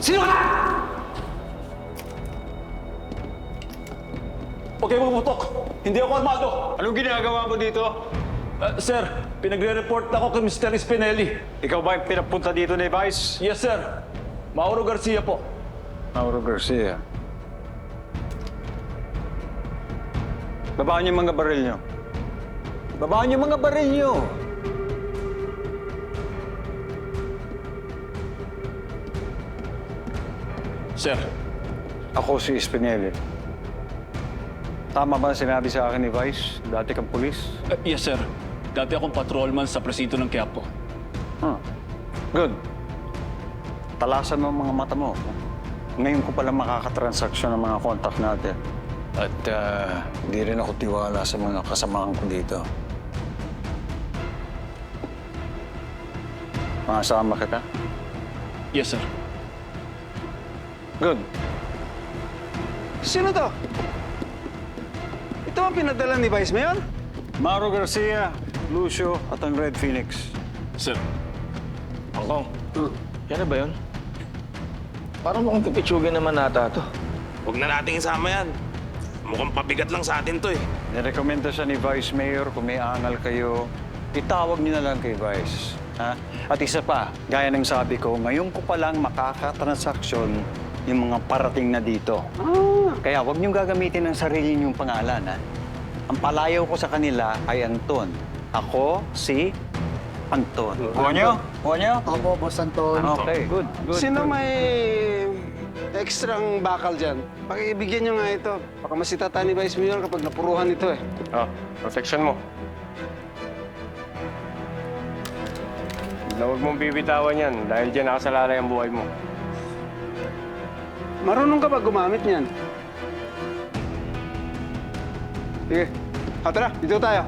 Sino ka? Huwag kayo magputok. Hindi ako armado. Anong ginagawa mo dito? Sir, pinagre-report ako kay Mr. Spinelli. Ikaw ba yung pinapunta dito ni Vice? Yes, sir. Mauro Garcia po. Mauro Garcia. Babaan niyo mga baril niyo. Babaan niyo mga baril niyo. Sir. Ako si Spinelli. Tama ba sinabi sa akin ni Vice? Dati kang pulis? Yes, sir. Dati akong patrolman sa presinto ng Quiapo. Good. Talasan mo ang mga mata mo. Ngayon ko pala makakatransaksyon ng mga contact natin. At hindi rin ako tiwala sa mga kasamahan ko dito. Makasama kita? Yes, sir. Good. Sino to? Ito ang pinadala ni Vice Mayor? Mauro Garcia, Lucio, at ang Red Phoenix. Sir. Hongkong, yan na ba yun? Parang mukhang kapitsugin naman nata to. Huwag na nating isama yan. Mukhang pabigat lang sa atin to eh. Nirekomenda siya ni Vice Mayor, kung may angal kayo, itawag niyo na lang kay Vice. Ha? At isa pa, gaya ng sabi ko, ngayon ko pa lang makakatransaksyon yung mga parating na dito. Kaya huwag niyong gagamitin ang sarili niyong pangalan. Ha? Ang palayaw ko sa kanila ay Anton. Ako si Anton. Kuha niyo? Kuha niyo? Opo, Boss Anton. Okay, good. Sino may ekstrang bakal dyan? Pakibigyan nyo nga ito. Baka masita tayo ni Vice Mayor kapag napuruhan ito eh. Protection mo. Huwag mong bibitawan yan dahil dyan nakasalalay ang buhay mo. Marunong ka ba gumamit niyan? Sige. Tara, dito tayo.